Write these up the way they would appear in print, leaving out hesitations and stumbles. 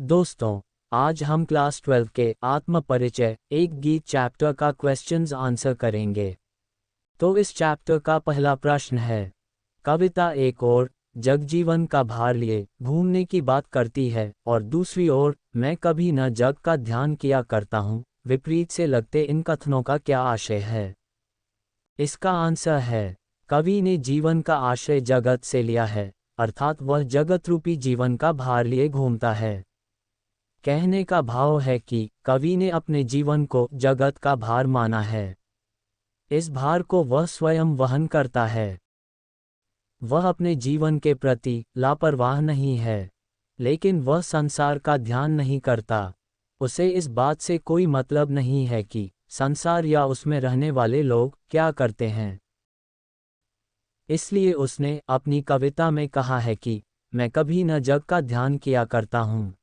दोस्तों, आज हम क्लास 12 के आत्म परिचय एक गीत चैप्टर का क्वेश्चंस आंसर करेंगे। तो इस चैप्टर का पहला प्रश्न है, कविता एक ओर जगजीवन का भार लिए घूमने की बात करती है और दूसरी ओर मैं कभी न जग का ध्यान किया करता हूँ। विपरीत से लगते इन कथनों का क्या आशय है? इसका आंसर है, कवि ने जीवन का आश्रय जगत से लिया है, अर्थात वह जगत रूपी जीवन का भार लिए घूमता है। कहने का भाव है कि कवि ने अपने जीवन को जगत का भार माना है। इस भार को वह स्वयं वहन करता है। वह अपने जीवन के प्रति लापरवाह नहीं है, लेकिन वह संसार का ध्यान नहीं करता। उसे इस बात से कोई मतलब नहीं है कि संसार या उसमें रहने वाले लोग क्या करते हैं। इसलिए उसने अपनी कविता में कहा है कि मैं कभी न जग का ध्यान किया करता हूँ,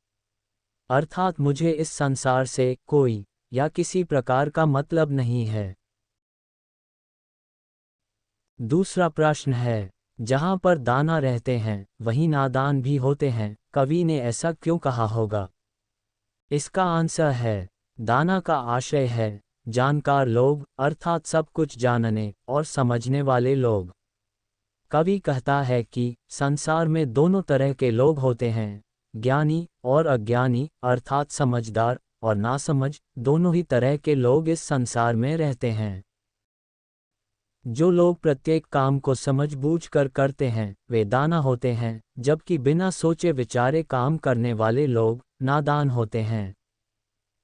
अर्थात मुझे इस संसार से कोई या किसी प्रकार का मतलब नहीं है। दूसरा प्रश्न है, जहाँ पर दाना रहते हैं वहीं नादान भी होते हैं, कवि ने ऐसा क्यों कहा होगा? इसका आंसर है, दाना का आशय है जानकार लोग, अर्थात सब कुछ जानने और समझने वाले लोग। कवि कहता है कि संसार में दोनों तरह के लोग होते हैं, ज्ञानी और अज्ञानी, अर्थात समझदार और नासमझ, दोनों ही तरह के लोग इस संसार में रहते हैं। जो लोग प्रत्येक काम को समझबूझ कर करते हैं वे दाना होते हैं, जबकि बिना सोचे विचारे काम करने वाले लोग नादान होते हैं।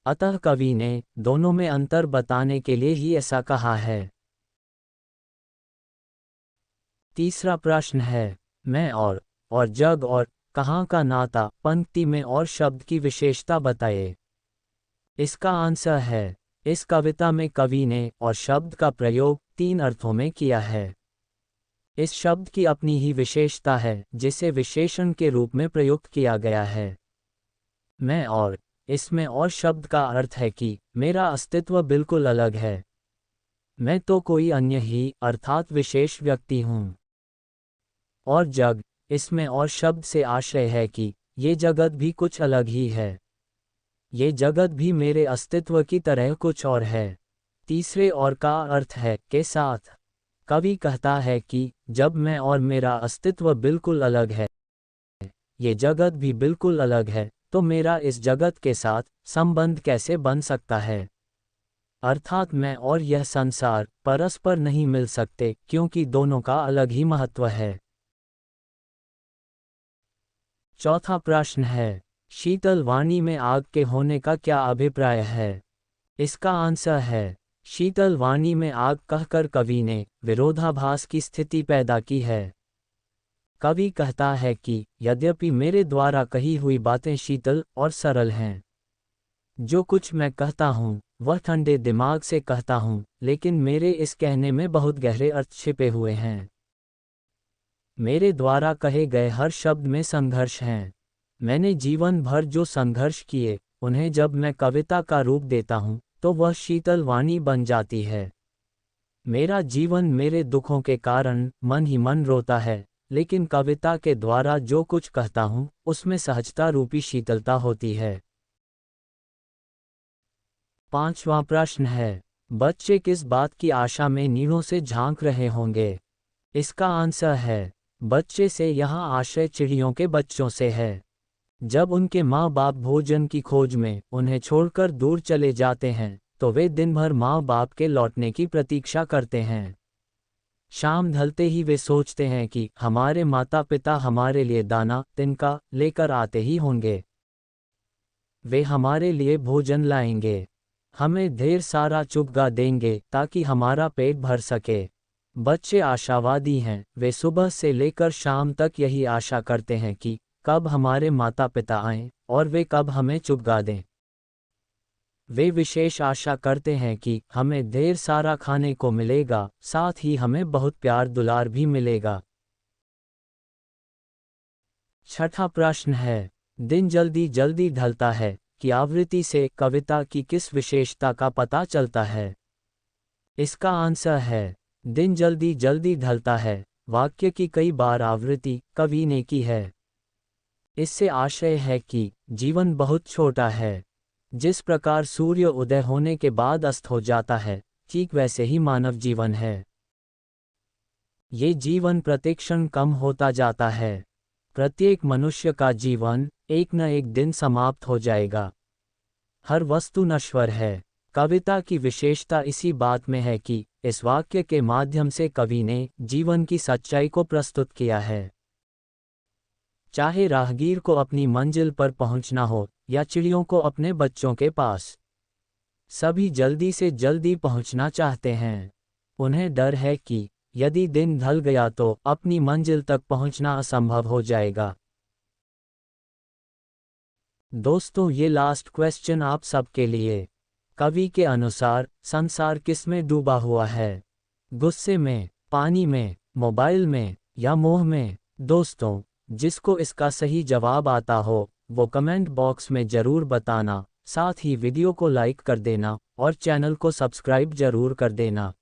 अतः कवि ने दोनों में अंतर बताने के लिए ही ऐसा कहा है। तीसरा प्रश्न है, मैं और जग और कहाँ का नाता पंक्ति में और शब्द की विशेषता बताइए। इसका आंसर है, इस कविता में कवि ने और शब्द का प्रयोग तीन अर्थों में किया है। इस शब्द की अपनी ही विशेषता है जिसे विशेषण के रूप में प्रयुक्त किया गया है। मैं और इसमें और शब्द का अर्थ है कि मेरा अस्तित्व बिल्कुल अलग है। मैं तो कोई अन्य ही, अर्थात विशेष व्यक्ति हूँ। और जग, इसमें और शब्द से आशय है कि ये जगत भी कुछ अलग ही है। ये जगत भी मेरे अस्तित्व की तरह कुछ और है। तीसरे और का अर्थ है के साथ। कवि कहता है कि जब मैं और मेरा अस्तित्व बिल्कुल अलग है, ये जगत भी बिल्कुल अलग है, तो मेरा इस जगत के साथ संबंध कैसे बन सकता है? अर्थात मैं और यह संसार परस्पर नहीं मिल सकते, क्योंकि दोनों का अलग ही महत्व है। चौथा प्रश्न है, शीतल वाणी में आग के होने का क्या अभिप्राय है? इसका आंसर है, शीतल वाणी में आग कहकर कवि ने विरोधाभास की स्थिति पैदा की है। कवि कहता है कि यद्यपि मेरे द्वारा कही हुई बातें शीतल और सरल हैं, जो कुछ मैं कहता हूँ वह ठंडे दिमाग से कहता हूँ, लेकिन मेरे इस कहने में बहुत गहरे अर्थ छिपे हुए हैं। मेरे द्वारा कहे गए हर शब्द में संघर्ष हैं। मैंने जीवन भर जो संघर्ष किए, उन्हें जब मैं कविता का रूप देता हूँ तो वह शीतल वाणी बन जाती है। मेरा जीवन मेरे दुखों के कारण मन ही मन रोता है, लेकिन कविता के द्वारा जो कुछ कहता हूँ उसमें सहजता रूपी शीतलता होती है। पांचवां प्रश्न है, बच्चे किस बात की आशा में नीड़ों से झांक रहे होंगे? इसका आंसर है, बच्चे से यहाँ आशय चिड़ियों के बच्चों से है। जब उनके माँ बाप भोजन की खोज में उन्हें छोड़कर दूर चले जाते हैं तो वे दिन भर माँ बाप के लौटने की प्रतीक्षा करते हैं। शाम ढलते ही वे सोचते हैं कि हमारे माता पिता हमारे लिए दाना तिनका लेकर आते ही होंगे। वे हमारे लिए भोजन लाएंगे, हमें ढेर सारा चुगगा देंगे ताकि हमारा पेट भर सके। बच्चे आशावादी हैं, वे सुबह से लेकर शाम तक यही आशा करते हैं कि कब हमारे माता पिता आएं और वे कब हमें चुगगा दें। वे विशेष आशा करते हैं कि हमें ढेर सारा खाने को मिलेगा, साथ ही हमें बहुत प्यार दुलार भी मिलेगा। छठा प्रश्न है, दिन जल्दी जल्दी ढलता है कि आवृत्ति से कविता की किस विशेषता का पता चलता है? इसका आंसर है, दिन जल्दी जल्दी ढलता है वाक्य की कई बार आवृत्ति कवि ने की है। इससे आशय है कि जीवन बहुत छोटा है। जिस प्रकार सूर्य उदय होने के बाद अस्त हो जाता है, ठीक वैसे ही मानव जीवन है। ये जीवन प्रतिक्षण कम होता जाता है। प्रत्येक मनुष्य का जीवन एक न एक दिन समाप्त हो जाएगा। हर वस्तु नश्वर है। कविता की विशेषता इसी बात में है कि इस वाक्य के माध्यम से कवि ने जीवन की सच्चाई को प्रस्तुत किया है। चाहे राहगीर को अपनी मंजिल पर पहुंचना हो या चिड़ियों को अपने बच्चों के पास, सभी जल्दी से जल्दी पहुंचना चाहते हैं। उन्हें डर है कि यदि दिन ढल गया तो अपनी मंजिल तक पहुंचना असंभव हो जाएगा। दोस्तों, ये लास्ट क्वेश्चन आप सबके लिए। कवि के अनुसार संसार किसमें डूबा हुआ है? गुस्से में, पानी में, मोबाइल में या मोह में? दोस्तों, जिसको इसका सही जवाब आता हो वो कमेंट बॉक्स में ज़रूर बताना। साथ ही वीडियो को लाइक कर देना और चैनल को सब्सक्राइब ज़रूर कर देना।